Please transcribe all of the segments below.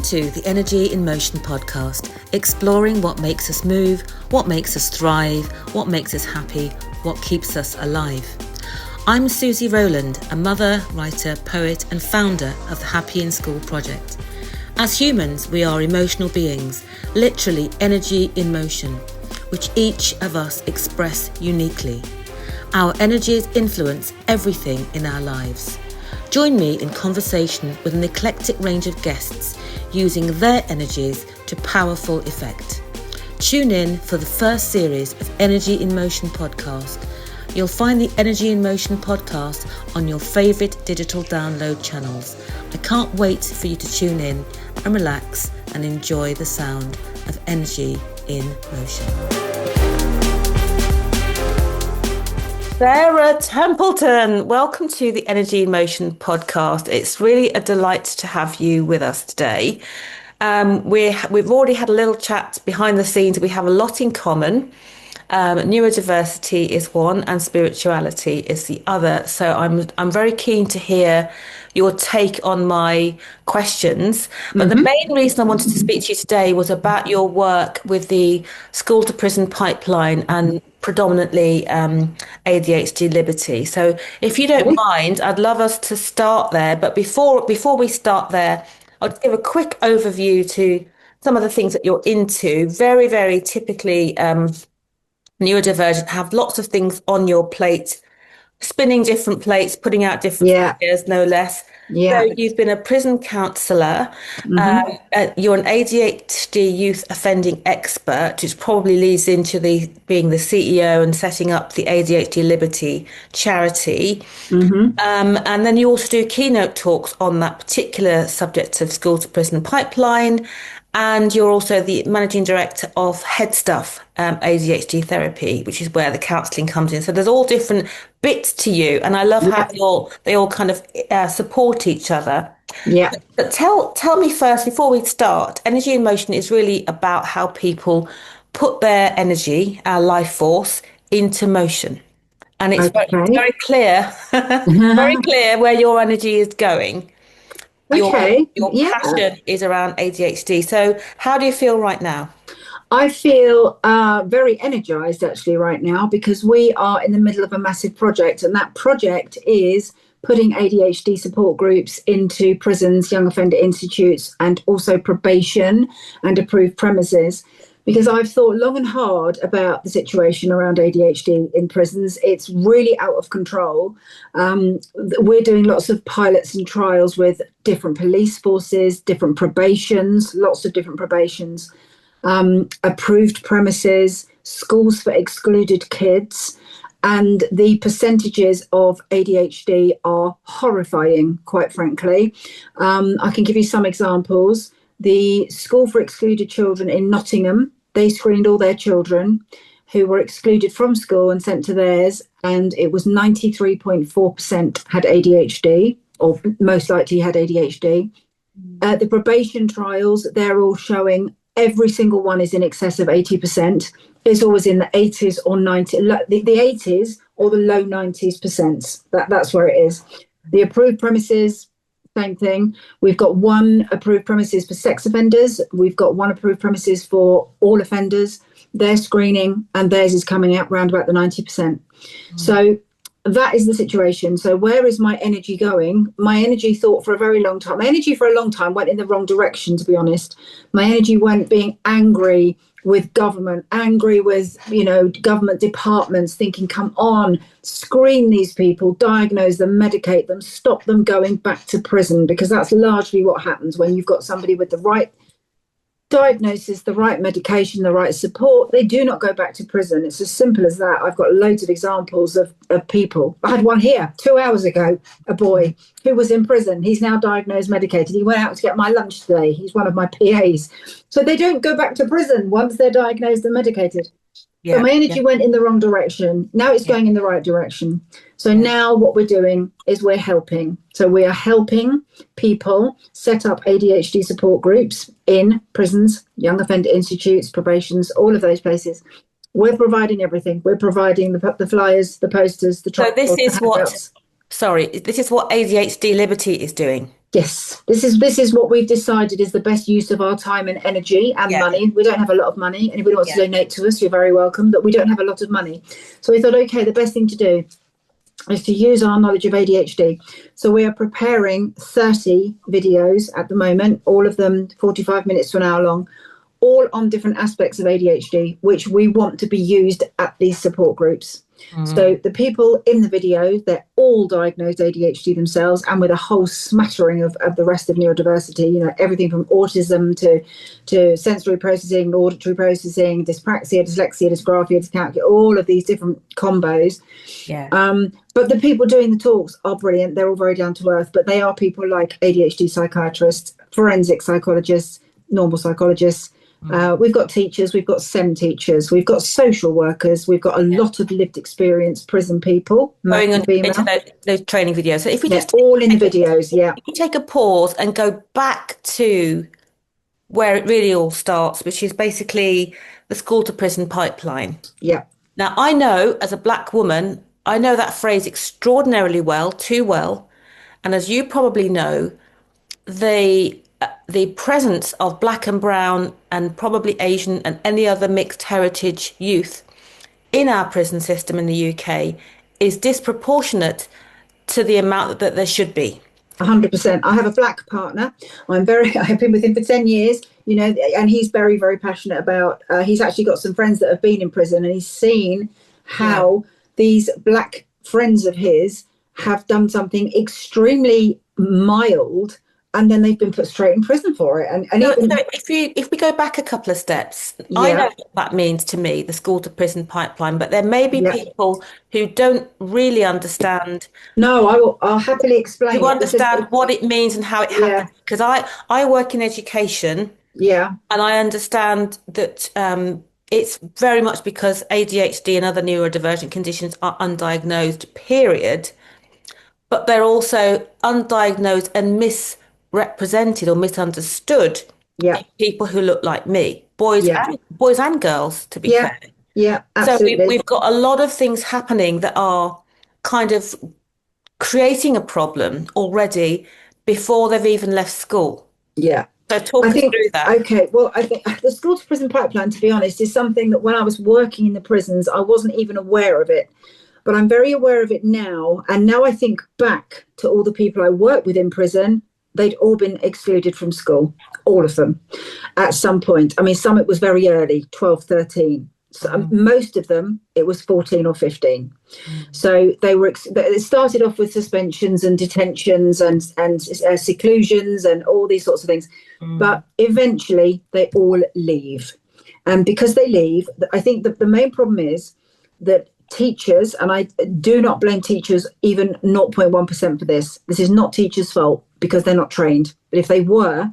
to the Energy in Motion podcast, exploring what makes us move, what makes us thrive, what makes us happy, what keeps us alive. I'm Susie Rowland, a mother, writer, poet and founder of the Happy in School project. As humans, we are emotional beings, literally energy in motion, which each of us express uniquely. Our energies influence everything in our lives. Join me in conversation with an eclectic range of guests using their energies to powerful effect. Tune in for the first series of Energy in Motion podcast. You'll find the Energy in Motion podcast on your favourite digital download channels. I can't wait for you to tune in and relax and enjoy the sound of Energy in Motion. Sarah Templeton, welcome to the Energy in Motion podcast. It's really a delight to have you with us today. We've already had a little chat behind the scenes. We have a lot in common. Neurodiversity is one and spirituality is the other. So I'm very keen to hear your take on my questions. But the main reason I wanted to speak to you today was about your work with the school to prison pipeline and predominantly ADHD Liberty. So if you don't mind, I'd love us to start there. But before we start there, I'll just give a quick overview to some of the things that you're into. Very, very typically neurodivergent, have lots of things on your plate, spinning different plates, putting out different fires, no less. Yeah. So you've been a prison counsellor. You're an ADHD youth offending expert, which probably leads into being the CEO and setting up the ADHD Liberty charity. And then you also do keynote talks on that particular subject of school to prison pipeline. And you're also the managing director of Head Stuff ADHD Therapy, which is where the counselling comes in. So there's all different bits to you. And I love how they all kind of support each other. Yeah. But tell me first, before we start, Energy in Motion is really about how people put their energy, our life force, into motion. And it's very clear, very clear where your energy is going. Your passion is around ADHD. So how do you feel right now? I feel very energized actually right now because we are in the middle of a massive project, and that project is putting ADHD support groups into prisons, young offender institutes, and also probation and approved premises. Because I've thought long and hard about the situation around ADHD in prisons. It's really out of control. We're doing lots of pilots and trials with different police forces, different probations, lots of different probations, approved premises, schools for excluded kids. And the percentages of ADHD are horrifying, quite frankly. I can give you some examples. The School for Excluded Children in Nottingham, they screened all their children who were excluded from school and sent to theirs, and it was 93.4% had ADHD, or most likely had ADHD. The probation trials, they're all showing every single one is in excess of 80%. It's always in the 80s or 90s, the 80s or the low 90s%. That's where it is. The approved premises, same thing. We've got one approved premises for sex offenders. We've got one approved premises for all offenders. Their screening and theirs is coming out around about the 90%. So that is the situation. So where is my energy going? My energy thought for a very long time. My energy for a long time went in the wrong direction, to be honest. My energy went being angry with government, angry with, government departments, thinking, come on, screen these people, diagnose them, medicate them, stop them going back to prison, because that's largely what happens when you've got somebody with the right diagnosis, the right medication, the right support. They do not go back to prison. It's as simple as that. I've got loads of examples of people. I had one here 2 hours ago, a boy who was in prison. He's now diagnosed, medicated. He went out to get my lunch today. He's one of my PAs. So they don't go back to prison once they're diagnosed and medicated. So my energy went in the wrong direction. Now it's going in the right direction. So now what we're doing is we're helping. So we are helping people set up ADHD support groups in prisons, young offender institutes, probations, all of those places. We're providing everything. We're providing the flyers, the posters, the So this is what ADHD Liberty is doing. Yes, this is what we've decided is the best use of our time and energy and Yeah, money. We don't have a lot of money. Anybody wants to yeah. donate to us, you're very welcome. But we don't have a lot of money, so we thought, okay, the best thing to do is to use our knowledge of ADHD. So we are preparing 30 videos at the moment, all of them 45 minutes to an hour long, all on different aspects of ADHD, which we want to be used at these support groups. So the people in the video, they're all diagnosed ADHD themselves, and with a whole smattering of the rest of neurodiversity, everything from autism to sensory processing, auditory processing, dyspraxia, dyslexia, dysgraphia, dyscalculia, all of these different combos. Yeah. But the people doing the talks are brilliant. They're all very down to earth, but they are people like ADHD psychiatrists, forensic psychologists, normal psychologists. We've got teachers, we've got SEN teachers, we've got social workers, we've got a lot of lived experience prison people, Going male on and female. into those training videos. So if we They're just all in the videos, yeah. if you take a pause and go back to where it really all starts, which is basically the school to prison pipeline. Yeah. Now, I know as a black woman, I know that phrase extraordinarily well, too well. And as you probably know, the presence of black and brown and probably Asian and any other mixed heritage youth in our prison system in the UK is disproportionate to the amount that there should be. 100%. I have a black partner. I've been with him for 10 years, and he's very, very passionate about, he's actually got some friends that have been in prison, and he's seen how these black friends of his have done something extremely mild, and then they've been put straight in prison for it. And So if we go back a couple of steps, I know what that means to me, the school to prison pipeline, but there may be people who don't really understand. No, I'll happily explain. Who understand what it means and how it happens. Because I work in education. Yeah. And I understand that it's very much because ADHD and other neurodivergent conditions are undiagnosed, period. But they're also undiagnosed and misrepresented or misunderstood in people who look like me, boys and girls, to be fair. Yeah, absolutely. So we've got a lot of things happening that are kind of creating a problem already before they've even left school. Yeah. So talk us through that. Okay, well, I think the school to prison pipeline, to be honest, is something that when I was working in the prisons, I wasn't even aware of it. But I'm very aware of it now. And now I think back to all the people I worked with in prison, they'd all been excluded from school, all of them, at some point. I mean, some it was very early, 12, 13. So, most of them, it was 14 or 15. So it started off with suspensions and detentions and seclusions and all these sorts of things. But eventually they all leave. And because they leave, I think that the main problem is that teachers, and I do not blame teachers even 0.1% for this. This is not teachers' fault because they're not trained. But if they were,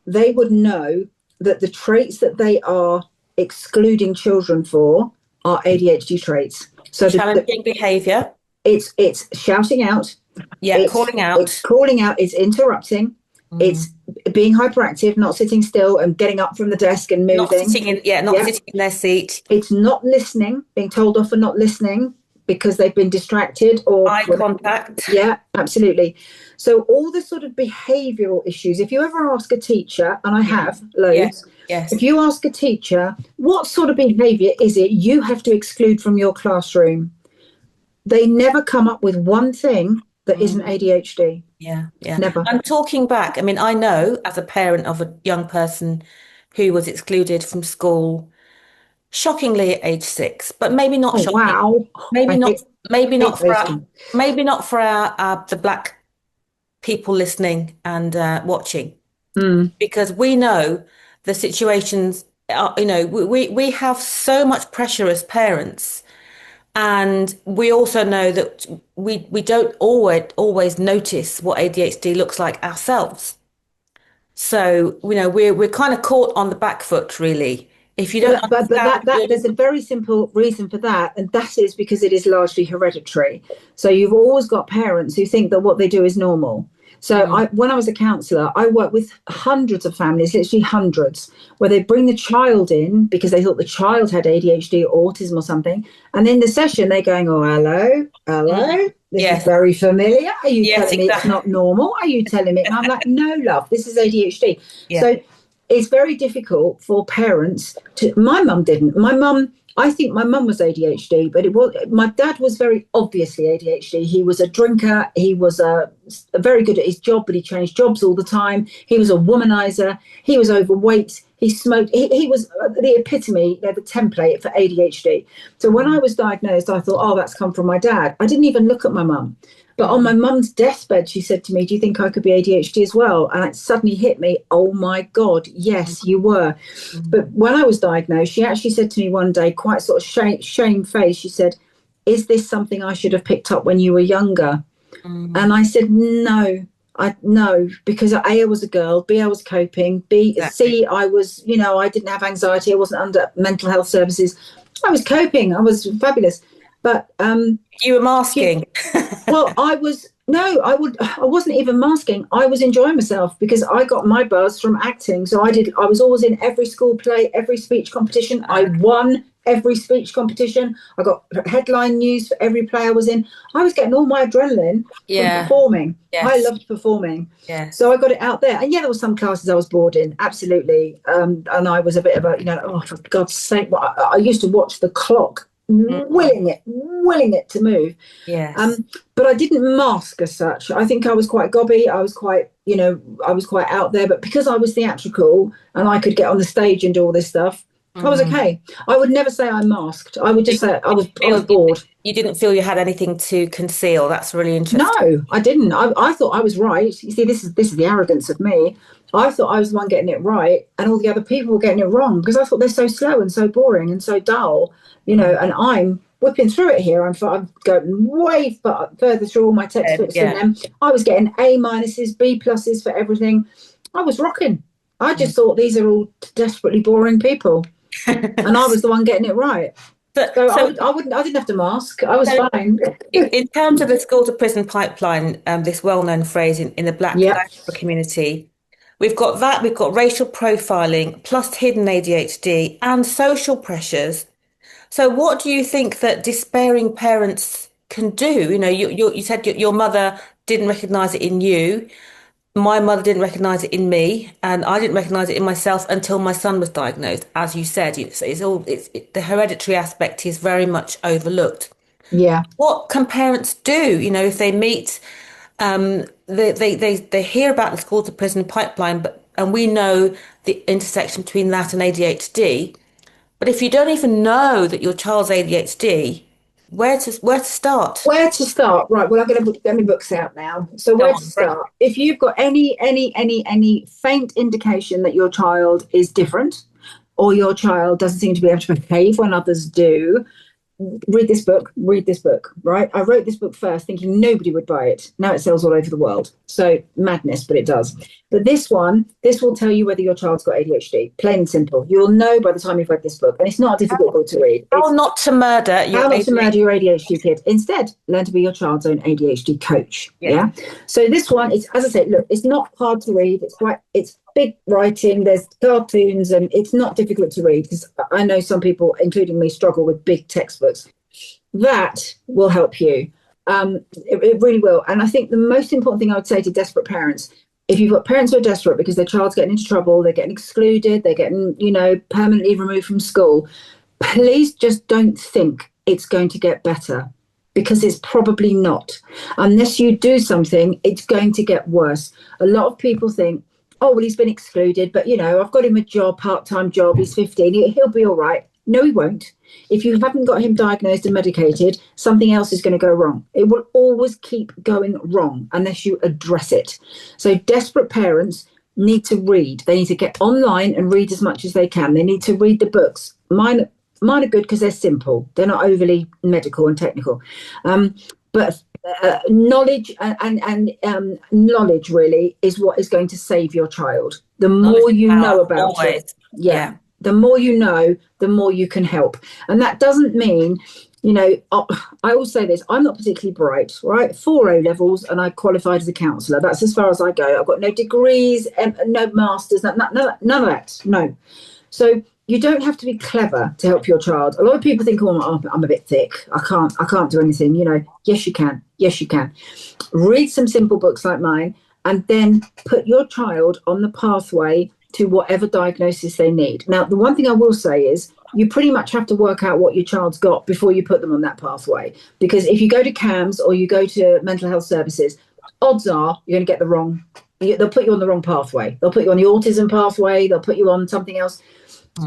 they would know that the traits that they are excluding children for are ADHD traits. So challenging behaviour. It's shouting out. Yeah, calling out. It's calling out. It's interrupting. It's being hyperactive, not sitting still and getting up from the desk and moving. Not sitting in their seat. It's not listening, being told off for not listening because they've been distracted or eye contact. Yeah, absolutely. So all the sort of behavioural issues. If you ever ask a teacher, and I have loads, yes. If you ask a teacher, what sort of behaviour is it you have to exclude from your classroom? They never come up with one thing that isn't ADHD. Yeah. Never. I'm talking back. I mean, I know as a parent of a young person who was excluded from school, shockingly at age 6, but maybe not shocking. Wow. Maybe not for the black people listening and watching, because we know the situations are, we have so much pressure as parents. And we also know that we don't always notice what ADHD looks like ourselves. So, we're kind of caught on the back foot, really. If you don't but there's a very simple reason for that, and that is because it is largely hereditary. So you've always got parents who think that what they do is normal. So when I was a counsellor, I worked with hundreds of families, literally hundreds, where they bring the child in because they thought the child had ADHD or autism or something. And in the session, they're going, oh, hello. This is very familiar. Are you telling me it's not normal? Are you telling me? And I'm like, no, love, this is ADHD. Yeah. So it's very difficult for parents to, my mum didn't. I think my mum was ADHD, but my dad was very obviously ADHD. He was a drinker. He was very good at his job, but he changed jobs all the time. He was a womanizer. He was overweight. He smoked. He was the epitome, the template for ADHD. So when I was diagnosed, I thought, oh, that's come from my dad. I didn't even look at my mum. But on my mum's deathbed, she said to me, do you think I could be ADHD as well? And it suddenly hit me, oh, my God, yes, you were. But when I was diagnosed, she actually said to me one day, quite sort of shame-faced, she said, is this something I should have picked up when you were younger? And I said, no, because A, I was a girl, B, I was coping, C, I was, I didn't have anxiety, I wasn't under mental health services. I was coping, I was fabulous. But you were masking. Well, I wasn't even masking. I was enjoying myself because I got my buzz from acting. So I was always in every school play, every speech competition. I won every speech competition. I got headline news for every play I was in. I was getting all my adrenaline from performing. Yes. I loved performing. Yes. So I got it out there. And there were some classes I was bored in, absolutely. And I was a bit of a, oh, for God's sake, I used to watch the clock. Willing it to move. Yes. But I didn't mask as such. I think I was quite gobby. I was quite out there. But because I was theatrical and I could get on the stage and do all this stuff, I was okay. I would never say I masked. I would just say I was bored. You didn't feel you had anything to conceal. That's really interesting. No, I didn't. I thought I was right. You see, this is the arrogance of me. I thought I was the one getting it right, and all the other people were getting it wrong because I thought they're so slow and so boring and so dull, and I'm whipping through it here. I'm going way further through all my textbooks than them. I was getting A minuses, B pluses for everything. I was rocking. I just thought these are all desperately boring people, and I was the one getting it right. So I didn't have to mask. I was fine. In terms of the school to prison pipeline, this well-known phrase in the Black diaspora community. We've got that, we've got racial profiling, plus hidden ADHD and social pressures. So what do you think that despairing parents can do? You said your mother didn't recognise it in you. My mother didn't recognise it in me, and I didn't recognise it in myself until my son was diagnosed. As you said, the hereditary aspect is very much overlooked. Yeah. What can parents do? If they meet... They hear about the school to prison pipeline, and we know the intersection between that and ADHD. But if you don't even know that your child's ADHD, where to start? Where to start? Right. Well, I'm going to get my books out now. So where to start? If you've got any faint indication that your child is different, or your child doesn't seem to be able to behave when others do, read this book, right? I wrote this book first thinking nobody would buy it. Now it sells all over the world. So madness, but it does. But this will tell you whether your child's got ADHD, plain and simple. You'll know by the time you've read this book. And it's not a difficult book to read. How not to murder your ADHD kid. Instead, learn to be your child's own ADHD coach. Yeah. So this one is, as I said, look, it's not hard to read. It's big writing, there's cartoons, and it's not difficult to read because I know some people, including me, struggle with big textbooks. That will help you. It really will. And I think the most important thing I would say to desperate parents, if you've got parents who are desperate because their child's getting into trouble, they're getting excluded, they're getting, permanently removed from school, please just don't think it's going to get better, because it's probably not. Unless you do something, it's going to get worse. A lot of people think, oh, well, he's been excluded, but, I've got him a job, part-time job, he's 15, he'll be all right. No, he won't. If you haven't got him diagnosed and medicated, something else is going to go wrong. It will always keep going wrong unless you address it. So desperate parents need to read. They need to get online and read as much as they can. They need to read the books. Mine are good because they're simple. They're not overly medical and technical. But knowledge and knowledge really is what is going to save your child. The more you know about it, the more you know, the more you can help. And that doesn't mean you know, I always say this, I'm not particularly bright, right? 4 O levels and I qualified as a counsellor. That's as far as I go. I've got no degrees, no masters, none of that. No. So you don't have to be clever to help your child. A lot of people think, oh, I'm a bit thick. I can't do anything. You know, yes, you can. Yes, you can. Read some simple books like mine and then put your child on the pathway to whatever diagnosis they need. Now, the one thing I will say is you pretty much have to work out what your child's got before you put them on that pathway. Because if you go to CAMS or you go to mental health services, odds are you're going to get they'll put you on the wrong pathway. They'll put you on the autism pathway. They'll put you on something else.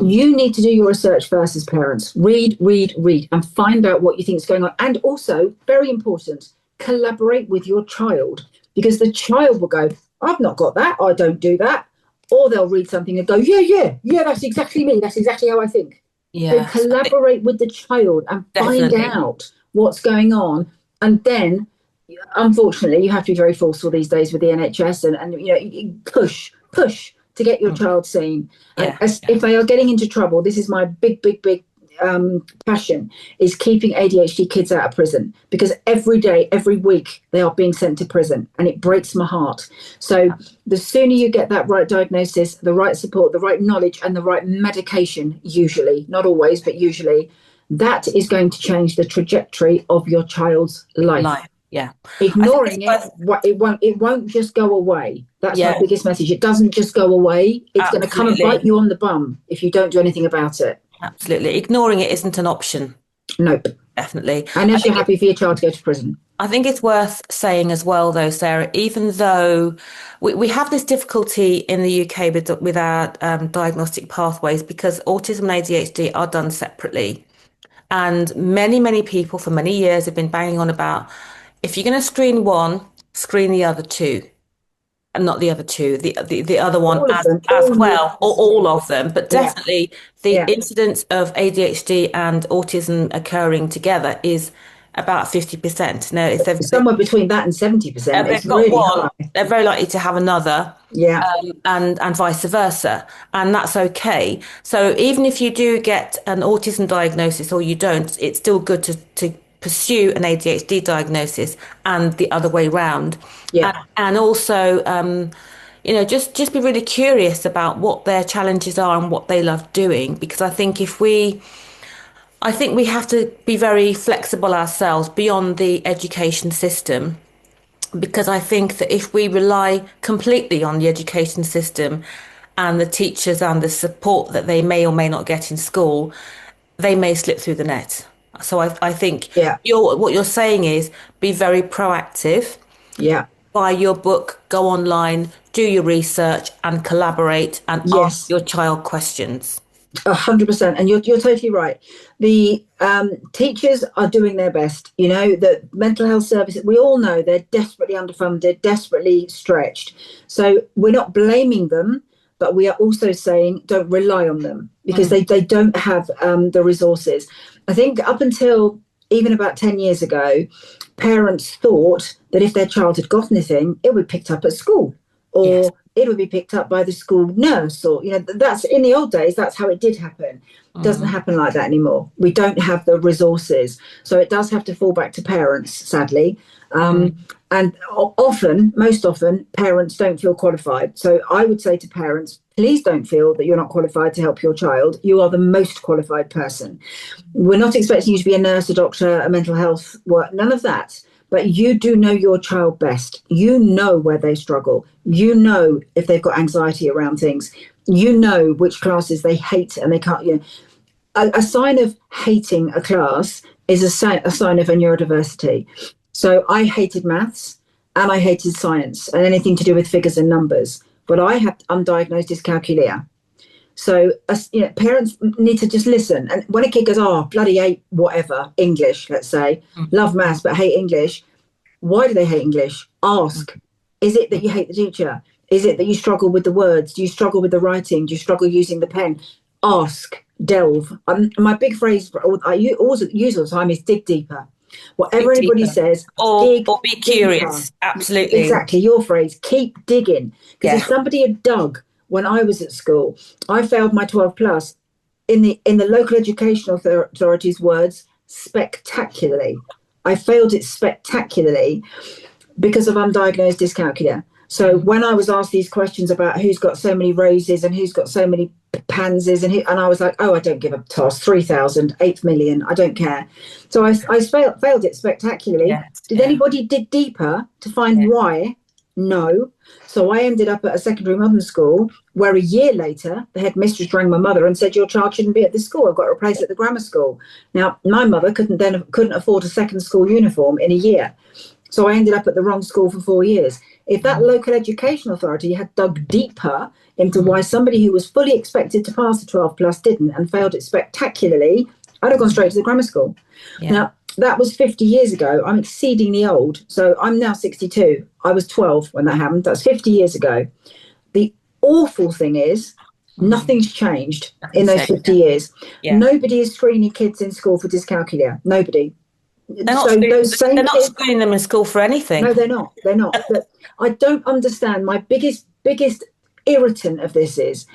You need to do your research first as parents. Read, and find out what you think is going on. And also, very important, collaborate with your child, because the child will go, I've not got that. I don't do that. Or they'll read something and go, yeah, that's exactly me. That's exactly how I think. Yeah. So collaborate with the child and find out what's going on. And then, unfortunately, you have to be very forceful these days with the NHS and you know, push to get your child seen. And if they are getting into trouble, this is my big passion, is keeping ADHD kids out of prison, because every day, every week, they are being sent to prison, and it breaks my heart. So the sooner you get that right diagnosis, the right support, the right knowledge, and the right medication, usually, not always, but usually, that is going to change the trajectory of your child's life. Yeah. Ignoring it won't just go away. That's my biggest message. It doesn't just go away. It's going to come and bite you on the bum if you don't do anything about it. Absolutely. Ignoring it isn't an option. Nope. Definitely. Unless you're happy for your child to go to prison. I think it's worth saying as well, though, Sarah, even though we have this difficulty in the UK with our diagnostic pathways, because autism and ADHD are done separately. And many people for many years have been banging on about, if you're going to screen one, screen the other two. And not the other two, the other one as well, or all of them. But definitely the incidence of ADHD and autism occurring together is about 50%. Now, if they've somewhere between that and 70%, they've got really one, they're very likely to have another, and vice versa, and that's okay. So even if you do get an autism diagnosis or you don't, it's still good to pursue an ADHD diagnosis and the other way round. And also, you know, just be really curious about what their challenges are and what they love doing, because I think we have to be very flexible ourselves beyond the education system, because I think that if we rely completely on the education system and the teachers and the support that they may or may not get in school, they may slip through the net. So I think what you're saying is be very proactive. Buy your book, go online, do your research and collaborate and ask your child questions. 100%. And you're totally right. The teachers are doing their best. You know, the mental health services, we all know they're desperately underfunded, desperately stretched. So we're not blaming them, but we are also saying don't rely on them, because they don't have the resources. I think up until even about 10 years ago, parents thought that if their child had got anything, it would be picked up at school, or it would be picked up by the school nurse, or, you know, that's in the old days, that's how it did happen. It doesn't happen like that anymore. We don't have the resources. So it does have to fall back to parents, sadly. And most often, parents don't feel qualified. So I would say to parents, please don't feel that you're not qualified to help your child. You are the most qualified person. We're not expecting you to be a nurse, a doctor, a mental health worker, none of that. But you do know your child best. You know where they struggle. You know if they've got anxiety around things. You know which classes they hate and they can't. You know, a sign of hating a class is a sign of a neurodiversity. So I hated maths and I hated science and anything to do with figures and numbers. But I had undiagnosed dyscalculia. So parents need to just listen. And when a kid goes, oh, bloody hate whatever, English, let's say, love maths but hate English, why do they hate English? Ask. Is it that you hate the teacher? Is it that you struggle with the words? Do you struggle with the writing? Do you struggle using the pen? Ask, delve. My big phrase I use all the time is dig deeper. Whatever anybody says, or be curious. Deeper. Absolutely. Exactly, your phrase. Keep digging. Because if somebody had dug when I was at school, I failed my 12 plus. In the local education authority's words, spectacularly. I failed it spectacularly because of undiagnosed dyscalculia. So when I was asked these questions about who's got so many roses and who's got so many pansies, and I was like, oh, I don't give a toss, 3,000, 8 million, I don't care. So I failed it spectacularly. Yes, Did anybody dig deeper to find why? No. So I ended up at a secondary modern school where a year later, the headmistress rang my mother and said, your child shouldn't be at this school. I've got to replace at the grammar school. Now, my mother couldn't afford a second school uniform in a year. So I ended up at the wrong school for 4 years. If that local education authority had dug deeper into why somebody who was fully expected to pass the 12 plus didn't and failed it spectacularly, I'd have gone straight to the grammar school. Yeah. Now, that was 50 years ago. I'm exceedingly old. So I'm now 62. I was 12 when that happened. That's 50 years ago. The awful thing is nothing's changed in those 50 years. Yeah. Nobody is screening kids in school for dyscalculia. Nobody. They're not screening them in school for anything. No, they're not. They're not. But I don't understand. My biggest irritant of this is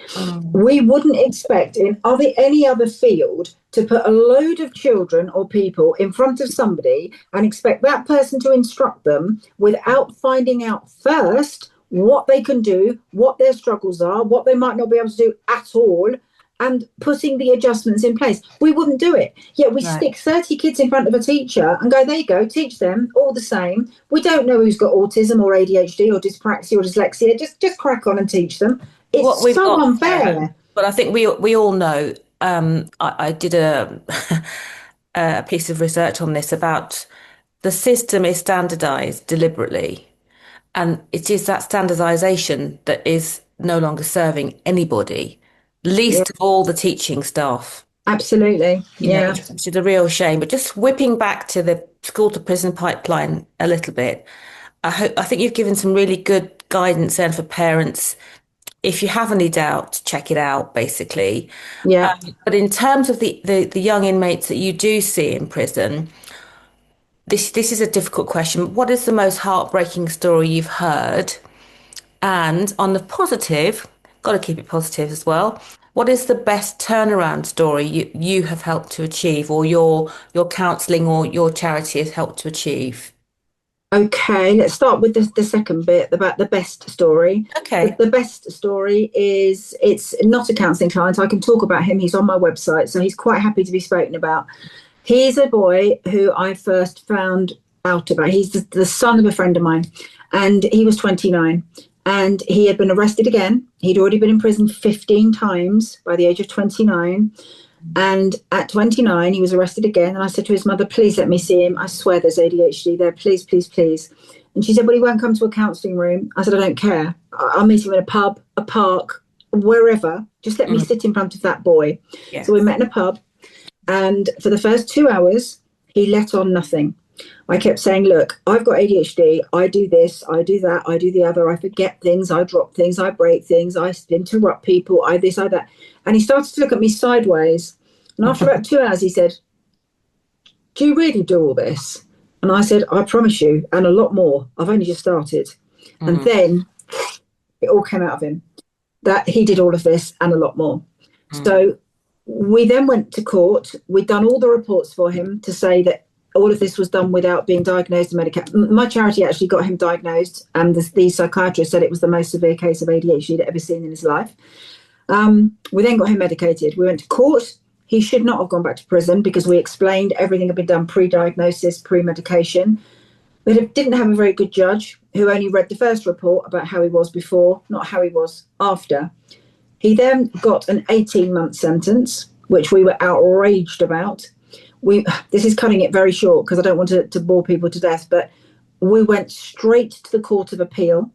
we wouldn't expect in any other field to put a load of children or people in front of somebody and expect that person to instruct them without finding out first what they can do, what their struggles are, what they might not be able to do at all, and putting the adjustments in place. We wouldn't do it. Yet we stick 30 kids in front of a teacher and go, there you go, teach them all the same. We don't know who's got autism or ADHD or dyspraxia or dyslexia. Just crack on and teach them. It's so unfair. But I think we all know, I did a piece of research on this about the system is standardized deliberately. And it is that standardization that is no longer serving anybody. Least of all the teaching staff. Absolutely. Yeah. Which is a real shame. But just whipping back to the school to prison pipeline a little bit, I think you've given some really good guidance then for parents. If you have any doubt, check it out, basically. Yeah. But in terms of the young inmates that you do see in prison, this is a difficult question. What is the most heartbreaking story you've heard? And on the positive, got to keep it positive as well, what is the best turnaround story you have helped to achieve, or your counselling or your charity has helped to achieve? Okay, let's start with the second bit about the best story. Okay. The best story is, it's not a counselling client. I can talk about him. He's on my website, so he's quite happy to be spoken about. He's a boy who I first found out about. He's the son of a friend of mine, and he was 29. And he had been arrested again. He'd already been in prison 15 times by the age of 29. And at 29, he was arrested again. And I said to his mother, please let me see him. I swear there's ADHD there. Please, please, please. And she said, well, he won't come to a counselling room. I said, I don't care. I'll meet him in a pub, a park, wherever. Just let me sit in front of that boy. Yes. So we met in a pub. And for the first 2 hours, he let on nothing. I kept saying, look, I've got ADHD. I do this, I do that, I do the other. I forget things, I drop things, I break things, I interrupt people, I this, I that. And he started to look at me sideways. And after about 2 hours, he said, do you really do all this? And I said, I promise you, and a lot more. I've only just started. And then it all came out of him that he did all of this and a lot more. So we then went to court. We'd done all the reports for him to say that all of this was done without being diagnosed and medicated. My charity actually got him diagnosed, and the psychiatrist said it was the most severe case of ADHD he'd ever seen in his life. We then got him medicated. We went to court. He should not have gone back to prison because we explained everything had been done pre-diagnosis, pre-medication. But it didn't have a very good judge who only read the first report about how he was before, not how he was after. He then got an 18-month sentence, which we were outraged about. This is cutting it very short because I don't want to bore people to death, but we went straight to the Court of Appeal,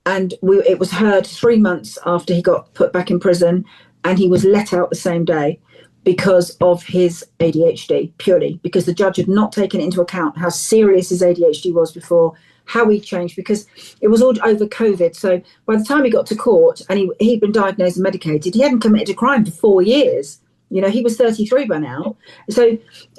and it was heard 3 months after he got put back in prison, and he was let out the same day because of his ADHD, purely because the judge had not taken into account how serious his ADHD was before, how he changed, because it was all over COVID. So by the time he got to court and he'd been diagnosed and medicated, he hadn't committed a crime for 4 years. You know, he was 33 by now. So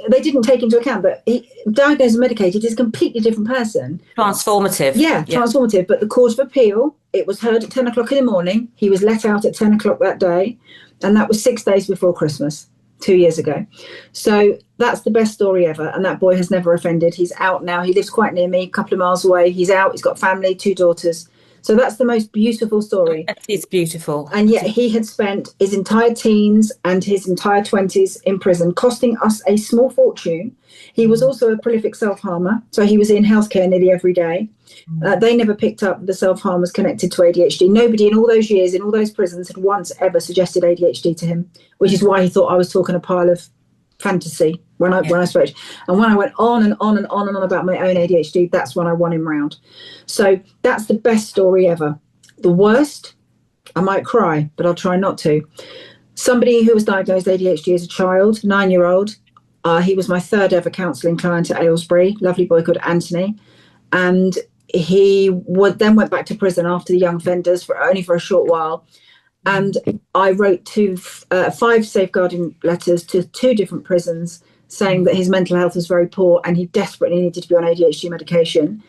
they didn't take into account that he, diagnosed and medicated, is a completely different person. Transformative. Yeah, transformative. But the Court of Appeal, it was heard at 10 o'clock in the morning. He was let out at 10 o'clock that day. And that was 6 days before Christmas. 2 years ago. So that's the best story ever. And that boy has never offended. He's out now. He lives quite near me, a couple of miles away. He's out. He's got family, 2 daughters. So that's the most beautiful story. It's beautiful. And yet he had spent his entire teens and his entire 20s in prison, costing us a small fortune. He was also a prolific self-harmer. So he was in healthcare nearly every day. They never picked up the self-harmers connected to ADHD. Nobody in all those years, in all those prisons, had once ever suggested ADHD to him, which is why he thought I was talking a pile of fantasy when I spoke. And when I went on and on and on and on about my own ADHD, that's when I won him round. So that's the best story ever. The worst, I might cry, but I'll try not to. Somebody who was diagnosed ADHD as a child, 9-year-old, he was my 3rd ever counselling client at Aylesbury, lovely boy called Anthony. And he then went back to prison after the young offenders only for a short while. And I wrote 5 safeguarding letters to 2 different prisons saying that his mental health was very poor and he desperately needed to be on ADHD medication.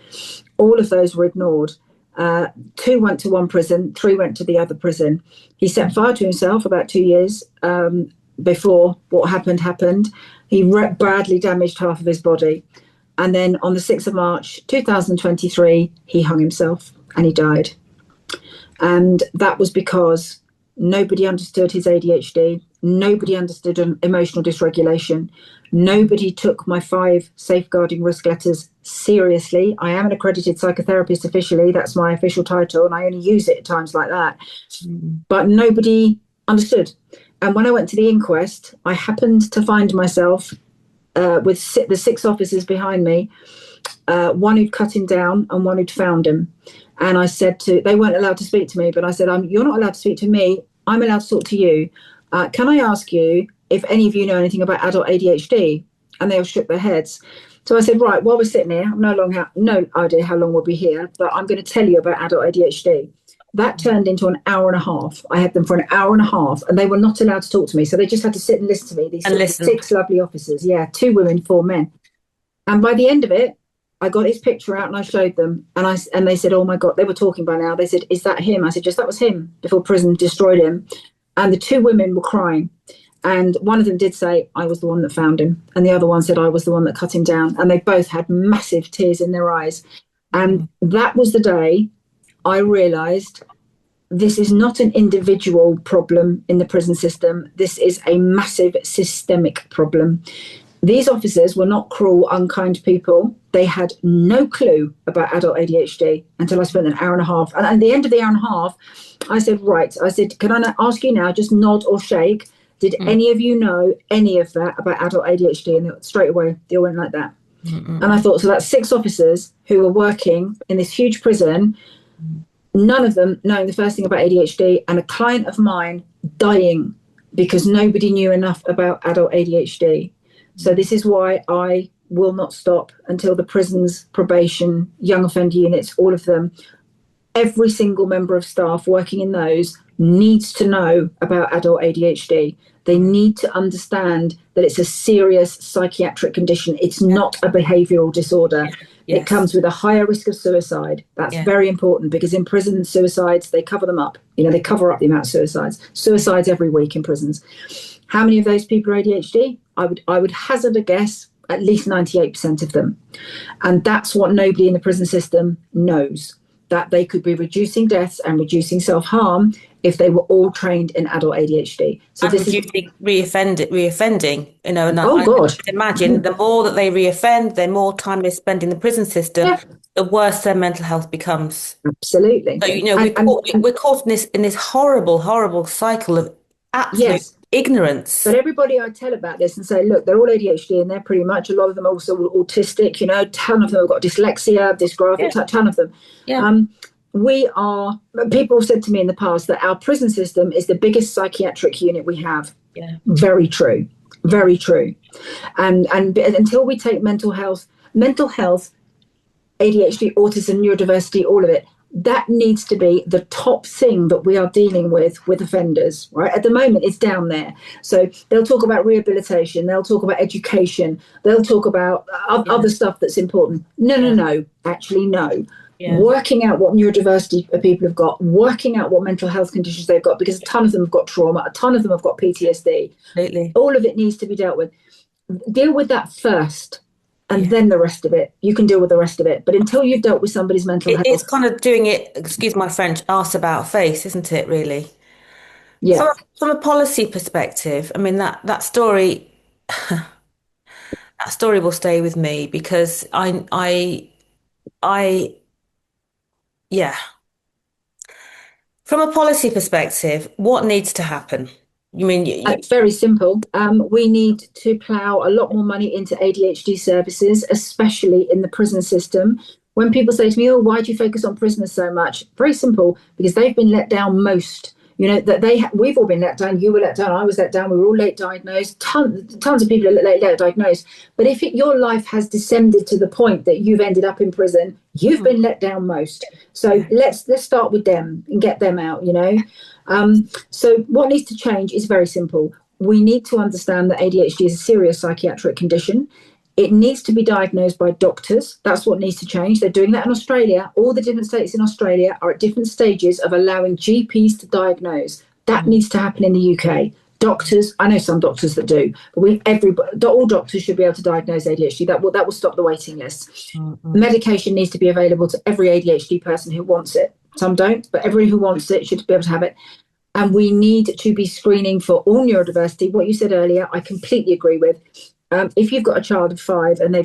All of those were ignored. 2 went to one prison, 3 went to the other prison. He set fire to himself about 2 years before what happened. He badly damaged half of his body. And then on the 6th of March, 2023, he hung himself and he died. And that was because nobody understood his ADHD. Nobody understood emotional dysregulation. Nobody took my 5 safeguarding risk letters seriously. I am an accredited psychotherapist officially. That's my official title. And I only use it at times like that. But nobody understood. And when I went to the inquest, I happened to find myself with the 6 officers behind me, one who'd cut him down and one who'd found him. And I said they weren't allowed to speak to me, but I said, you're not allowed to speak to me. I'm allowed to talk to you. Can I ask you if any of you know anything about adult ADHD? And they all shook their heads. So I said, right, while we're sitting here, I've no idea how long we'll be here, but I'm going to tell you about adult ADHD. That turned into an hour and a half. I had them for an hour and a half and they were not allowed to talk to me. So they just had to sit and listen to me. These 6 lovely officers. Yeah, 2 women, 4 men. And by the end of it, I got his picture out and I showed them. And they said, oh my God, they were talking by now. They said, is that him? I said, yes, that was him before prison destroyed him. And the 2 women were crying. And one of them did say, I was the one that found him. And the other one said, I was the one that cut him down. And they both had massive tears in their eyes. And that was the day I realised this is not an individual problem in the prison system. This is a massive systemic problem. These officers were not cruel, unkind people. They had no clue about adult ADHD until I spent an hour and a half. And at the end of the hour and a half, I said, right, I said, can I ask you now, just nod or shake? Did any of you know any of that about adult ADHD? And straight away, they all went like that. And I thought, so that's 6 officers who were working in this huge prison, none of them knowing the first thing about ADHD, and a client of mine dying because nobody knew enough about adult ADHD. So this is why I will not stop until the prisons, probation, young offender units, all of them, every single member of staff working in those needs to know about adult ADHD. They need to understand that it's a serious psychiatric condition. It's not a behavioural disorder. Yes. It comes with a higher risk of suicide. That's very important because in prison, suicides, they cover them up. They cover up the amount of suicides. Suicides every week in prisons. How many of those people are ADHD? I would hazard a guess, at least 98% of them. And that's what nobody in the prison system knows, that they could be reducing deaths and reducing self-harm if they were all trained in adult ADHD. So and this is reoffending, and God. I imagine the more that they reoffend, the more time they spend in the prison system, the worse their mental health becomes. Absolutely. So, we're caught in this horrible cycle of absolute ignorance. But everybody I tell about this and say, look, they're all ADHD and they're pretty much, a lot of them are also autistic, a ton of them have got dyslexia, dysgraphia, a ton of them. People have said to me in the past that our prison system is the biggest psychiatric unit we have. Yeah. Very true. Very true. And until we take mental health, ADHD, autism, neurodiversity, all of it, that needs to be the top thing that we are dealing with offenders, right? At the moment, it's down there. So they'll talk about rehabilitation, they'll talk about education, they'll talk about other stuff that's important. No. Actually, no. working out what neurodiversity people have got, working out what mental health conditions they've got, because a ton of them have got trauma, a ton of them have got PTSD. Absolutely. All of it needs to be dealt with. Deal with that first, and then the rest of it. You can deal with the rest of it. But until you've dealt with somebody's mental health. It's kind of doing it, excuse my French, arse about face, isn't it, really? Yeah. From a policy perspective, I mean, that story, that story will stay with me because I, yeah. From a policy perspective, what needs to happen? You mean It's very simple. We need to plough a lot more money into ADHD services, especially in the prison system. When people say to me, "Oh, why do you focus on prisoners so much?" Very simple, because they've been let down most. You know that we've all been let down. You were let down. I was let down. We were all late diagnosed. Tons of people are late diagnosed. But if your life has descended to the point that you've ended up in prison, you've been let down most. So let's start with them and get them out. You know. So what needs to change is very simple. We need to understand that ADHD is a serious psychiatric condition. It needs to be diagnosed by doctors. That's what needs to change. They're doing that in Australia. All the different states in Australia are at different stages of allowing GPs to diagnose. That needs to happen in the UK. Doctors, I know some doctors that do, but all doctors should be able to diagnose ADHD. That will stop the waiting list. Medication needs to be available to every ADHD person who wants it. Some don't, but everyone who wants it should be able to have it. And we need to be screening for all neurodiversity. What you said earlier, I completely agree with. If you've got a child of 5 and they're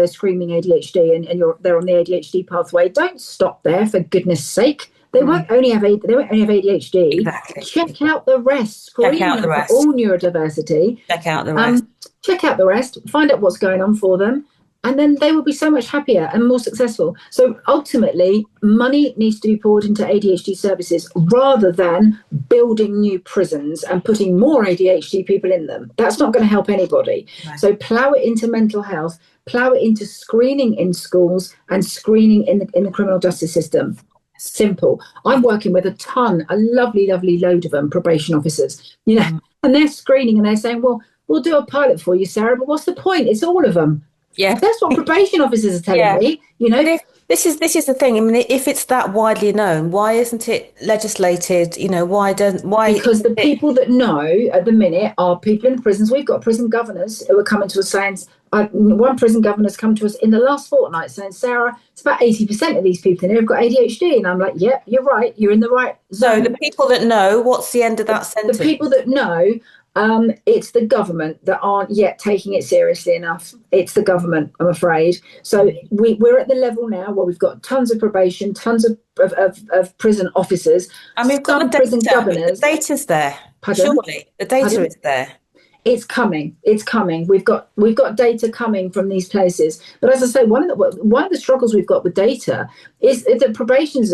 screaming ADHD and they're on the ADHD pathway, don't stop there, for goodness sake. They won't only have ADHD. Exactly. Check out the rest. Screen them for all neurodiversity. Check out the rest. Check out the rest. Find out what's going on for them. And then they will be so much happier and more successful. So ultimately, money needs to be poured into ADHD services rather than building new prisons and putting more ADHD people in them. That's not going to help anybody. Right. So plough it into mental health, plough it into screening in schools and screening in the criminal justice system. Simple. I'm working with a lovely load of them, probation officers, and they're screening and they're saying, well, we'll do a pilot for you, Sarah, but what's the point? It's all of them. Yeah, that's what probation officers are telling me. But this is the thing. I mean, if it's that widely known, why isn't it legislated? Why? Because the people that know at the minute are people in prisons. We've got prison governors who are coming to us saying, one prison governor's come to us in the last fortnight saying, Sarah, it's about 80% of these people in here have got ADHD. And I'm like, yeah, you're right. You're in the right zone. So the people that know, what's the end of that sentence? The people that know. It's the government that aren't yet taking it seriously enough. It's the government, I'm afraid. So we're at the level now where we've got tons of probation, tons of prison officers. And we've got the prison governors. The data's there. Pardon? Surely the data is there. It's coming. We've got data coming from these places. But as I say, one of the struggles we've got with data is that probations,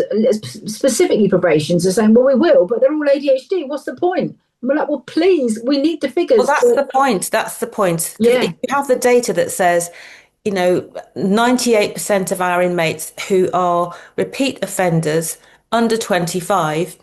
specifically probations, are saying, well, we will, but they're all ADHD. What's the point? We're like, well, please, we need the figures. Well, that's the point. Yeah. If you have the data that says, 98% of our inmates who are repeat offenders under 25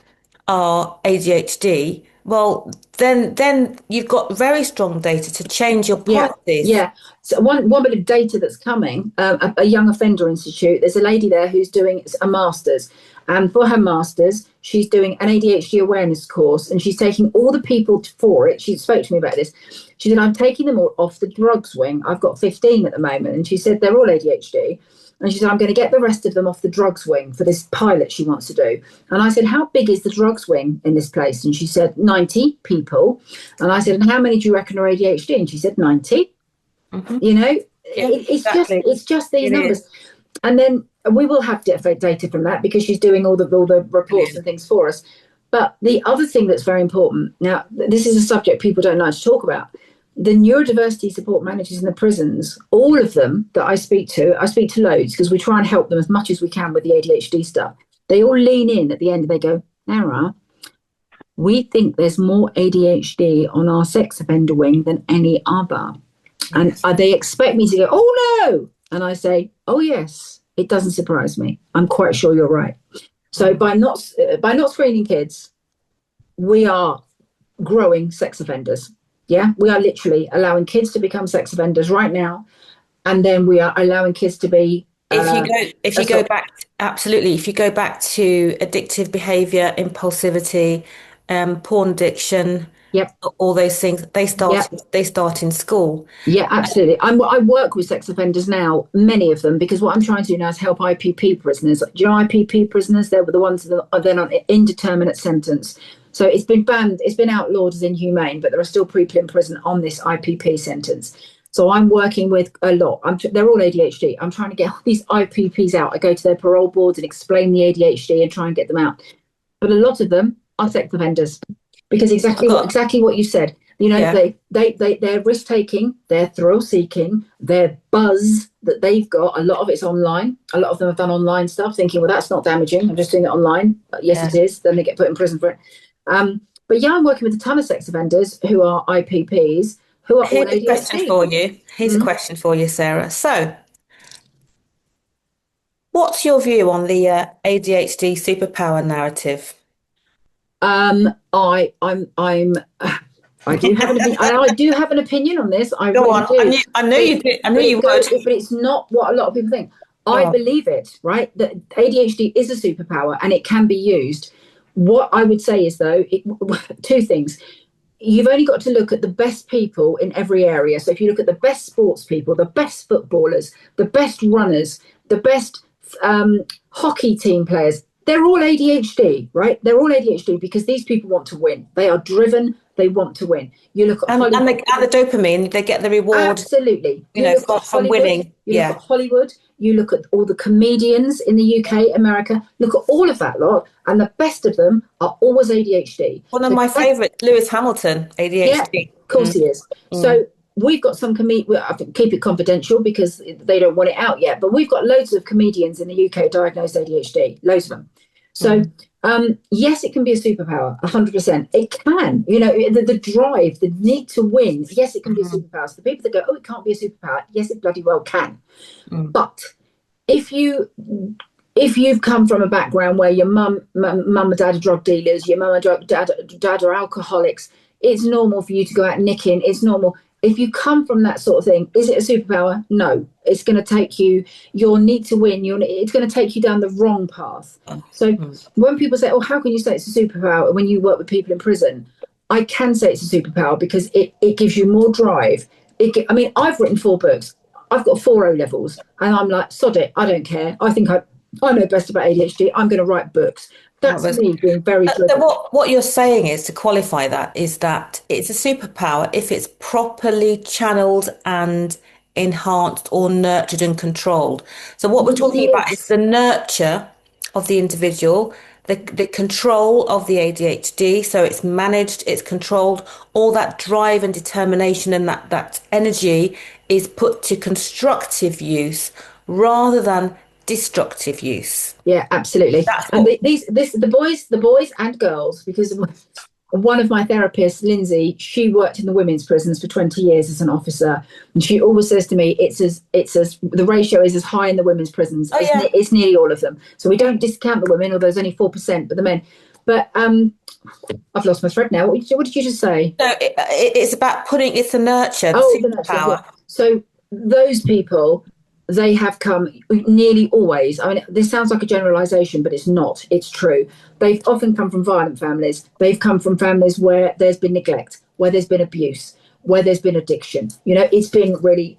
are ADHD, well, then you've got very strong data to change your policies. Yeah. So one bit of data that's coming, a young offender institute, there's a lady there who's doing a master's. And for her master's, she's doing an ADHD awareness course and she's taking all the people for it. She spoke to me about this. She said, I'm taking them all off the drugs wing. I've got 15 at the moment. And she said, they're all ADHD. And she said, I'm going to get the rest of them off the drugs wing for this pilot she wants to do. And I said, how big is the drugs wing in this place? And she said, 90 people. And I said, and how many do you reckon are ADHD? And she said, 90. Mm-hmm. It's just these numbers. And then we will have data from that because she's doing all the reports and things for us. But the other thing that's very important, now, this is a subject people don't like to talk about. The neurodiversity support managers in the prisons, all of them that I speak to loads because we try and help them as much as we can with the ADHD stuff. They all lean in at the end and they go, Sarah, we think there's more ADHD on our sex offender wing than any other. Yes. And they expect me to go, oh, no. And I say, oh, yes, it doesn't surprise me. I'm quite sure you're right. So by not screening kids, we are growing sex offenders. Yeah, we are literally allowing kids to become sex offenders right now. And then we are allowing kids to be if you go back, absolutely, if you go back to addictive behavior, impulsivity, porn addiction, Yep. all those things, Yep. they start in school. Yeah, absolutely. I work with sex offenders now, many of them, because what I'm trying to do now is help IPP prisoners. Do you know IPP prisoners? They're the ones that are then on indeterminate sentence. So it's been banned, it's been outlawed as inhumane, but there are still people in prison on this IPP sentence. So I'm working with a lot. They're all ADHD. I'm trying to get all these IPPs out. I go to their parole boards and explain the ADHD and try and get them out. But a lot of them are sex offenders because exactly what you said. You know, yeah. They're risk taking, they're thrill seeking, their buzz that they've got. A lot of it's online. A lot of them have done online stuff, thinking, well, that's not damaging. I'm just doing it online. But yes, it is. Then they get put in prison for it. But yeah, I'm working with a ton of sex offenders who are IPPs who are all ADHD. Here's a question for you. Here's a question for you, Sarah. So, what's your view on the ADHD superpower narrative? I do have an opinion. I do have an opinion on this. I Go really on. do. I know you do. I know you would. But it's not what a lot of people think. I believe it, right? That ADHD is a superpower and it can be used. What I would say is, though, two things. You've only got to look at the best people in every area. So if you look at the best sports people, the best footballers, the best runners, the best hockey team players, they're all ADHD, right? They're all ADHD because these people want to win. They are driven. They want to win. You look at Hollywood. And the dopamine, they get the reward. Absolutely. From winning. You look at Hollywood. You look at all the comedians in the UK, America. Look at all of that lot. And the best of them are always ADHD. One of my favourites, Lewis Hamilton, ADHD. Yeah, of course he is. So we've got some I think keep it confidential because they don't want it out yet. But we've got loads of comedians in the UK diagnosed ADHD, loads of them. So yes, it can be a superpower, 100%. It can, the drive, the need to win. Yes, it can be a superpower. So the people that go, oh, it can't be a superpower. Yes, it bloody well can. But if you've come from a background where your mum and dad are drug dealers, your mum and dad are alcoholics, it's normal for you to go out nicking. It's normal. If you come from that sort of thing, is it a superpower? No. It's going to take you, your need to win, it's going to take you down the wrong path. So when people say, oh, how can you say it's a superpower when you work with people in prison? I can say it's a superpower because it gives you more drive. I've written 4 books. I've got 4 O levels and I'm like, sod it, I don't care. I think I know best about ADHD. I'm going to write books. That's me being very clear. What you're saying is, to qualify that, is that it's a superpower if it's properly channeled and enhanced or nurtured and controlled. So what we're talking about is the nurture of the individual, the control of the ADHD. So it's managed, it's controlled, all that drive and determination and that energy is put to constructive use rather than destructive use. Yeah, absolutely. And the boys and girls, because one of my therapists, Lindsay, she worked in the women's prisons for 20 years as an officer, and she always says to me, the ratio is as high in the women's prisons. It's nearly all of them. So we don't discount the women, although there's only 4%, but the men. But I've lost my thread now. What did you just say? No, it's about it's the nurture, the superpower. Yeah. So those people, they have come nearly always. This sounds like a generalization, but it's not. It's true. They've often come from violent families. They've come from families where there's been neglect, where there's been abuse, where there's been addiction. It's been really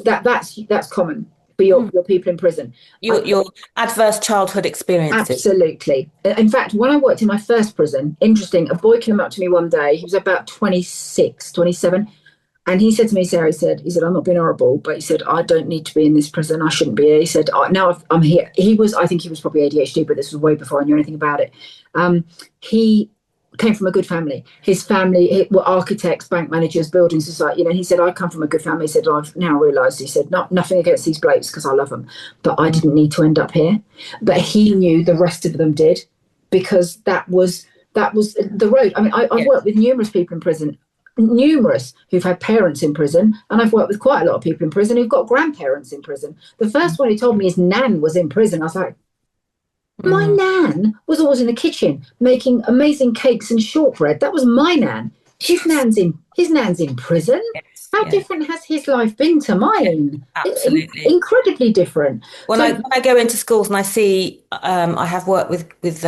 that's common for your people in prison. Your adverse childhood experiences. Absolutely. In fact, when I worked in my first prison, interesting, a boy came up to me one day. He was about 26, 27. And he said to me, Sarah, he said, I'm not being horrible, but he said, I don't need to be in this prison. I shouldn't be here. He said, now I'm here. I think he was probably ADHD, but this was way before I knew anything about it. He came from a good family. His family were architects, bank managers, building society. He said, I come from a good family. He said, I've now realised, he said, nothing against these blokes because I love them, but I didn't need to end up here. But he knew the rest of them did because that was the road. I've worked with numerous people in prison, numerous who've had parents in prison, and I've worked with quite a lot of people in prison who've got grandparents in prison. The first one he told me his nan was in prison. I was like, my nan was always in the kitchen making amazing cakes and shortbread. That was my nan. His nan's in prison. Yes. How different has his life been to mine? Absolutely. Incredibly different. When I go into schools and I see, I have worked with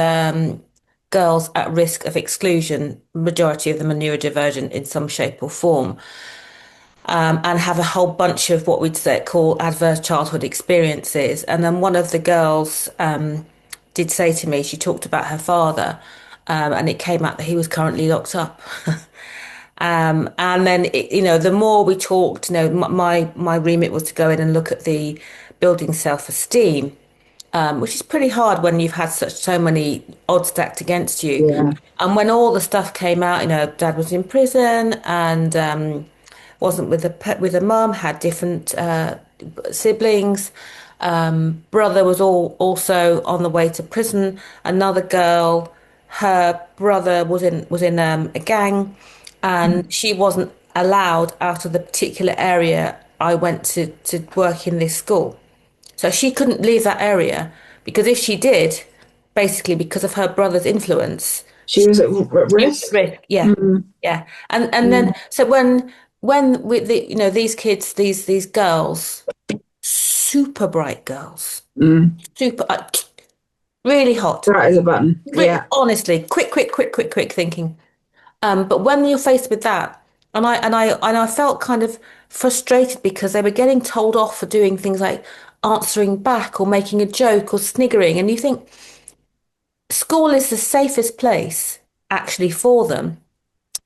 girls at risk of exclusion. Majority of them are neurodivergent in some shape or form, and have a whole bunch of what we'd call adverse childhood experiences. And then one of the girls did say to me, she talked about her father, and it came out that he was currently locked up. And then, the more we talked, my remit was to go in and look at the building self-esteem, which is pretty hard when you've had so many odds stacked against you. Yeah. And when all the stuff came out, dad was in prison and wasn't with a mum, had different siblings. Brother was also on the way to prison. Another girl, her brother was in a gang, and she wasn't allowed out of the particular area I went to work in this school. So she couldn't leave that area because if she did, basically because of her brother's influence, she was at risk. Yeah, yeah. And then so when with these kids, these girls, super bright girls, super really hot, Right as a button. Yeah. Honestly, quick thinking. But when you're faced with that, and I felt kind of frustrated because they were getting told off for doing things like answering back or making a joke or sniggering, and you think school is the safest place actually for them.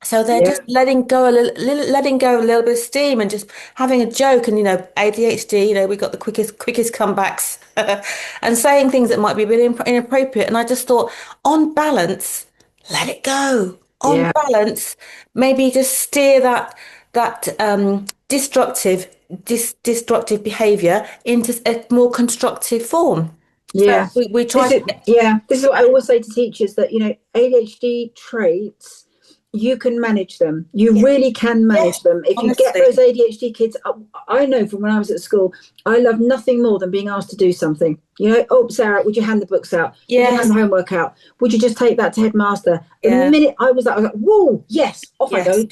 So they're just letting go a little bit of steam and just having a joke, and ADHD, we got the quickest comebacks, and saying things that might be a bit inappropriate. And I just thought, on balance, let it go. On balance, maybe just steer that destructive behaviour into a more constructive form. Yeah, so we try. This is what I always say to teachers, that ADHD traits, you can manage them. You really can manage them. If honestly, you get those ADHD kids, I know from when I was at school, I love nothing more than being asked to do something. Oh, Sarah, would you hand the books out? Would you hand the homework out? Would you just take that to headmaster? The minute I was like, whoa, yes, off I go.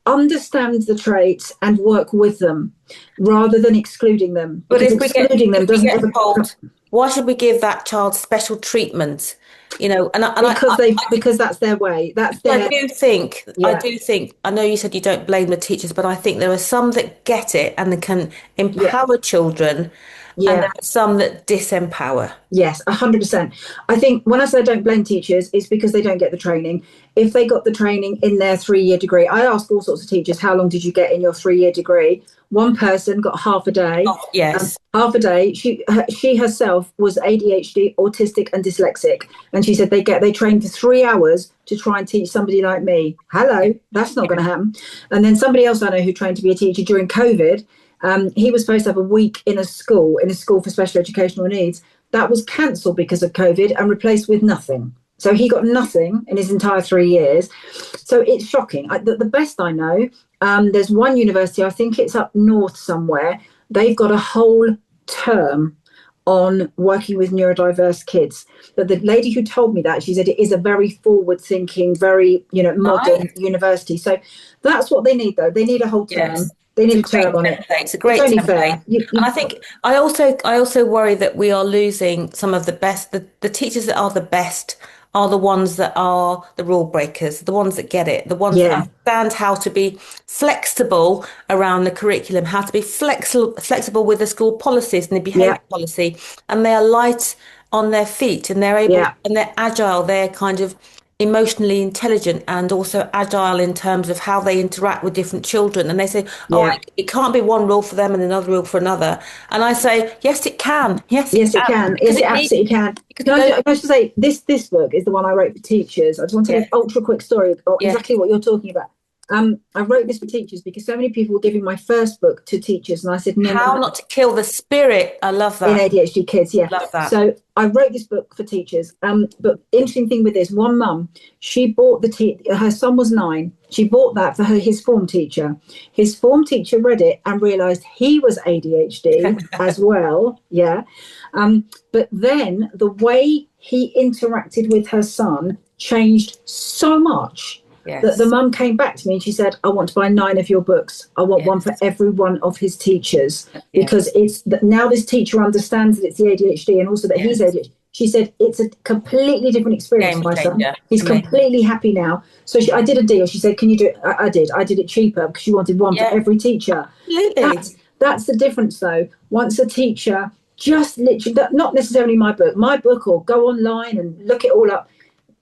Understand the traits and work with them rather than excluding them. But if excluding them doesn't ever told, why should we give that child special treatment? Because that's their way. That's their. I do think. I know you said you don't blame the teachers, but I think there are some that get it and they can empower children. And there are some that disempower. Yes, 100%. I think when I say I don't blame teachers, it's because they don't get the training. If they got the training in their 3-year degree, I ask all sorts of teachers, how long did you get in your 3-year degree? One person got half a day. Oh, yes. Half a day. She herself was ADHD, autistic and dyslexic. And she said they trained for 3 hours to try and teach somebody like me. Hello, that's not going to happen. And then somebody else I know who trained to be a teacher during COVID, he was supposed to have a week in a school for special educational needs. That was cancelled because of COVID and replaced with nothing. So he got nothing in his entire 3 years. So it's shocking. The best I know, there's one university, I think it's up north somewhere, they've got a whole term on working with neurodiverse kids. But the lady who told me that, she said it is a very forward-thinking, very modern university. So that's what they need, though. They need a whole term. Yes. They need a term on it. It's a great template. And I think I also worry that we are losing some of the best. The teachers that are the best are the ones that are the rule breakers, the ones that get it, the ones that understand how to be flexible around the curriculum, how to be flexible with the school policies and the behaviour policy, and they are light on their feet and they're able and they're agile. They're kind of emotionally intelligent and also agile in terms of how they interact with different children. And they say, it can't be one rule for them and another rule for another. And I say, yes, it can. Yes, it can. Yes, it absolutely can. I just say, this book is the one I wrote for teachers. I just want to tell you an ultra quick story of exactly what you're talking about. I wrote this for teachers because so many people were giving my first book to teachers, and I said, How not to kill the spirit. I love that. In ADHD kids, Love that. So I wrote this book for teachers. But interesting thing with this, one mum, she bought her son was 9. She bought that for his form teacher. His form teacher read it and realised he was ADHD as well. Yeah. But then the way he interacted with her son changed so much. The mum came back to me and she said, I want to buy 9 of your books. I want one for every one of his teachers, because it's that now this teacher understands that it's the ADHD and also that he's ADHD. She said, it's a completely different experience for my son. He's completely happy now. So I did a deal. She said, can you do it? I did. I did it cheaper because she wanted one for every teacher. That's the difference, though. Once a teacher just literally, not necessarily my book, or go online and look it all up.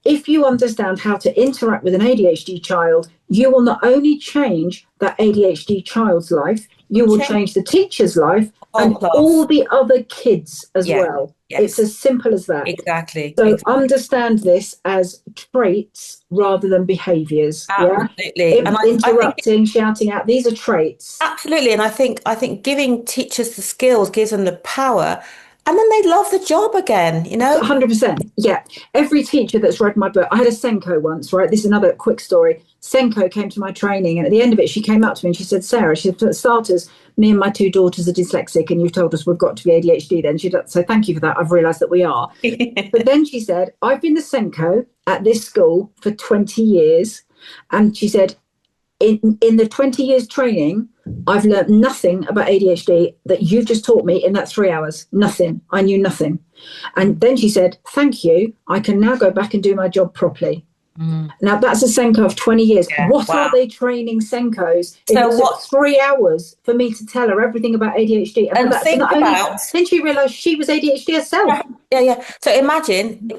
If you understand how to interact with an ADHD child, you will not only change that ADHD child's life, you will change the teacher's life and all the other kids as well. It's as simple as that. Exactly. So understand this as traits rather than behaviours. Absolutely. And interrupting, shouting out, these are traits. Absolutely. And I think giving teachers the skills gives them the power. And then they love the job again, 100%. Yeah. Every teacher that's read my book, I had a Senko once, right? This is another quick story. Senko came to my training, and at the end of it, she came up to me and she said, Sarah, she said, for starters, me and my 2 daughters are dyslexic, and you've told us we've got to be ADHD then. So thank you for that. I've realised that we are. But then she said, I've been the Senko at this school for 20 years. And she said, in the 20 years training, I've learned nothing about ADHD that you've just taught me in that 3 hours. Nothing. I knew nothing. And then she said, thank you. I can now go back and do my job properly. Now, that's a Senko of 20 years. What are they training Senkos? It took 3 hours for me to tell her everything about ADHD. And think about... Then she realised she was ADHD herself. Yeah. So imagine,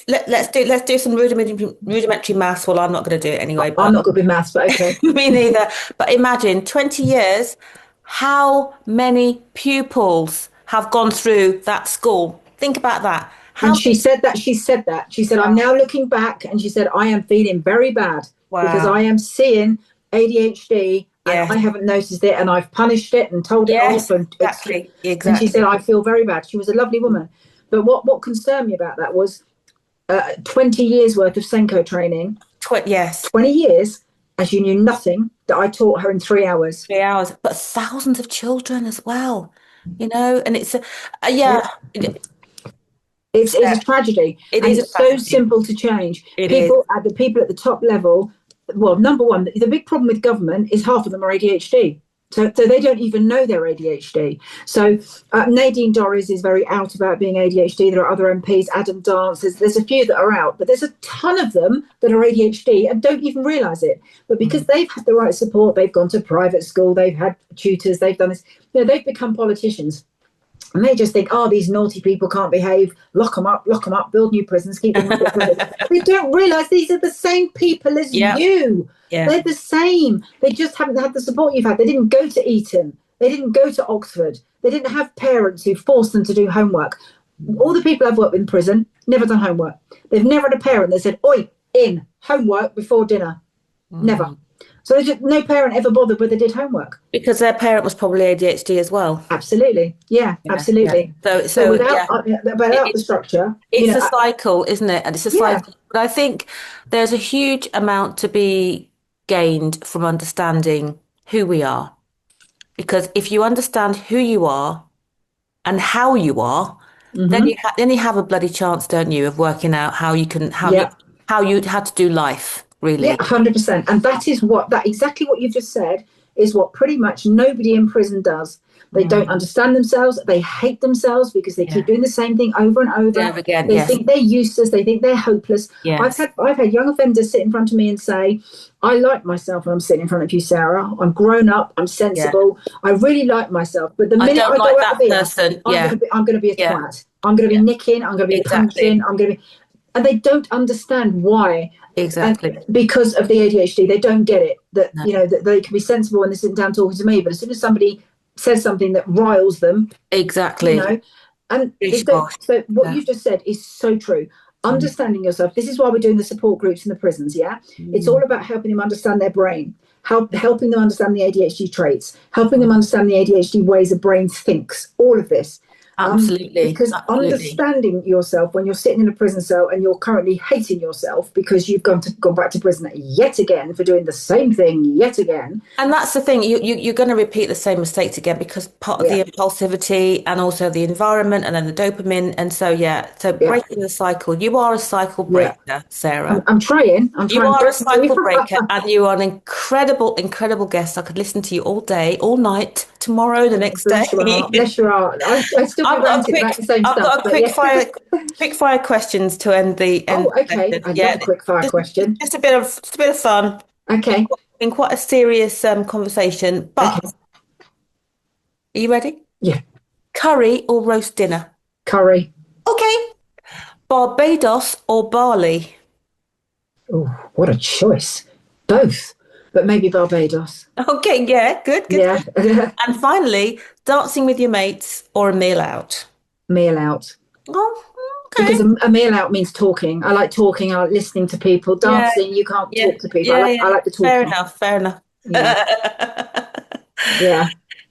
let's do some rudimentary maths. Well, I'm not going to do it anyway. I'm not good with maths, but okay. Me neither. But imagine 20 years, how many pupils have gone through that school? Think about that. And she said that. She said, I'm now looking back, and she said, I am feeling very bad because I am seeing ADHD and I haven't noticed it, and I've punished it and told it off. And exactly. And she said, I feel very bad. She was a lovely woman. But what concerned me about that was 20 years worth of Senko training. 20 years, and she knew nothing that I taught her in 3 hours. 3 hours, but thousands of children as well, and it's It's a tragedy. It's so simple to change. The people at the top level, well, number one, the big problem with government is half of them are ADHD. So they don't even know they're ADHD. So Nadine Dorries is very out about being ADHD. There are other MPs, Adam Dance, there's a few that are out, but there's a ton of them that are ADHD and don't even realise it. But because they've had the right support, they've gone to private school, they've had tutors, they've done this, they've become politicians. And they just think, these naughty people can't behave, lock them up, build new prisons, keep them They don't realise these are the same people as you. Yeah. They're the same. They just haven't had the support you've had. They didn't go to Eton. They didn't go to Oxford. They didn't have parents who forced them to do homework. All the people I've worked with in prison, never done homework. They've never had a parent that said, oi, in, homework before dinner. Never. So no parent ever bothered whether they did homework. Because their parent was probably ADHD as well. Absolutely. Yeah. Absolutely. So without the structure. It's a cycle, isn't it? And it's a cycle. But I think there's a huge amount to be gained from understanding who we are. Because if you understand who you are and how you are, then you have a bloody chance, don't you, of working out how you had to do life. Really? Yeah, 100%. And that is exactly what you've just said is what pretty much nobody in prison does. They don't understand themselves. They hate themselves because they keep doing the same thing over and over. Again, they think they're useless. They think they're hopeless. Yes. I've had young offenders sit in front of me and say, I like myself when I'm sitting in front of you, Sarah. I'm grown up. I'm sensible. I really like myself. But the minute I go out there, I'm going to be a twat. I'm going to be nicking. I'm going to be punching. And they don't understand why. Exactly. And because of the ADHD, they don't get it. That that they can be sensible when they're sitting down talking to me, but as soon as somebody says something that riles them, exactly. And so what you've just said is so true. Understanding yourself. This is why we're doing the support groups in the prisons. It's all about helping them understand their brain, helping them understand the ADHD traits, helping them understand the ADHD ways a brain thinks. All of this. Absolutely. Because understanding yourself when you're sitting in a prison cell and you're currently hating yourself because you've gone back to prison yet again for doing the same thing yet again. And that's the thing, you're going to repeat the same mistakes again because part of the impulsivity and also the environment and then the dopamine. And so, breaking the cycle. You are a cycle breaker, Sarah. I'm trying. You are a cycle breaker and you are an incredible, incredible guest. I could listen to you all day, all night, tomorrow, the next day. Bless your heart. I still be ranting about the same stuff. I've got quick fire questions to end the end. Okay. I love a quick fire question. Just a bit of fun. Okay. In quite a serious conversation, but are you ready? Yeah. Curry or roast dinner? Curry. Okay. Barbados or Bali? Oh, what a choice. Both, but maybe Barbados. Okay, yeah, good. Yeah. And finally, dancing with your mates or a meal out? Meal out. Oh, okay. Because a meal out means talking. I like talking. I like listening to people. Dancing, you can't talk to people. I like the talking. Fair enough. Yeah.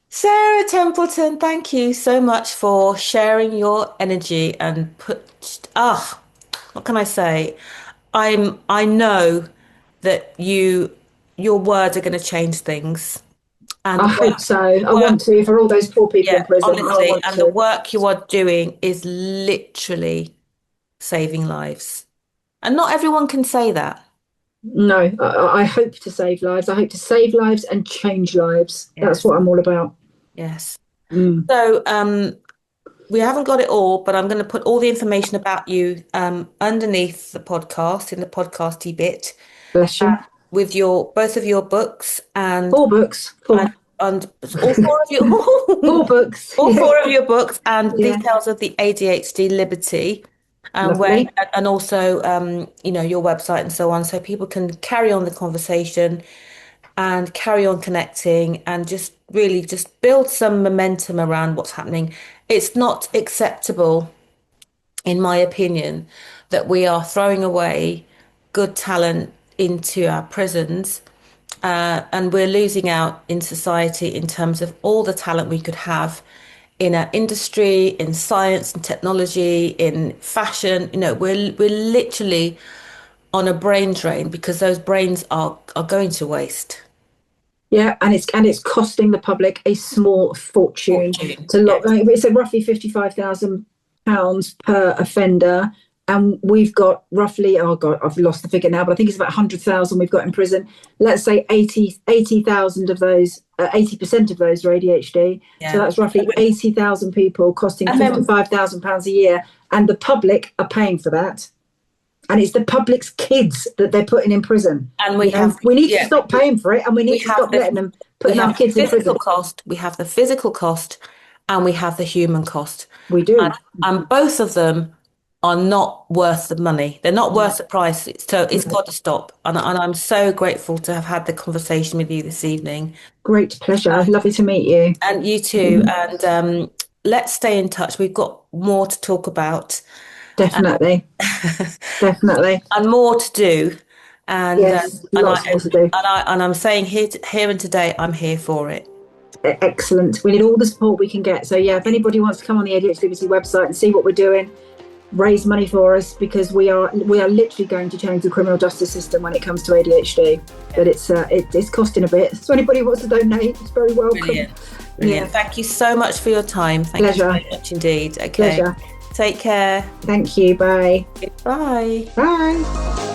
Sarah Templeton, thank you so much for sharing your energy and what can I say? I know that your words are going to change things. And I hope so. I want to, for all those poor people in prison. Honestly, the work you are doing is literally saving lives. And not everyone can say that. No, I hope to save lives. I hope to save lives and change lives. Yes. That's what I'm all about. Yes. So we haven't got it all, but I'm going to put all the information about you underneath the podcast, in the podcasty bit. Bless you. With both of your books and 4 books. 4. And all 4 of your 4 books. All 4 of your books and details of the ADHD Liberty. And also your website and so on, so people can carry on the conversation and carry on connecting and just really just build some momentum around what's happening. It's not acceptable, in my opinion, that we are throwing away good talent into our prisons, and we're losing out in society in terms of all the talent we could have in our industry, in science and technology, in fashion. We're literally on a brain drain because those brains are going to waste. Yeah, and it's costing the public a small fortune to lock. Yes. It's roughly £55,000 per offender, and we've got roughly, oh God, I've lost the figure now, but I think it's about 100,000 we've got in prison. Let's say 80,000 of those, 80% of those are ADHD. Yeah. So that's roughly 80,000 people costing £55,000 a year, and the public are paying for that. And it's the public's kids that they're putting in prison. And we need to stop paying for it, and we need to stop letting them putting our kids in prison. We have the physical cost, and we have the human cost. We do. And both of them are not worth the money. They're not worth the price. So it's got to stop. And I'm so grateful to have had the conversation with you this evening. Great pleasure. Lovely to meet you. And you too. And let's stay in touch. We've got more to talk about. Definitely. Definitely. And more to do. And yes, lots more to do. And I'm saying here and today, I'm here for it. Excellent. We need all the support we can get. So yeah, if anybody wants to come on the ADHD Liberty website and see what we're doing, raise money for us, because we are literally going to change the criminal justice system when it comes to ADHD. But it's costing a bit. So anybody who wants to donate, it's very welcome. Brilliant. Yeah. Thank you so much for your time. Thank you so much indeed. Okay. Pleasure. Take care. Thank you. Bye. Bye. Bye.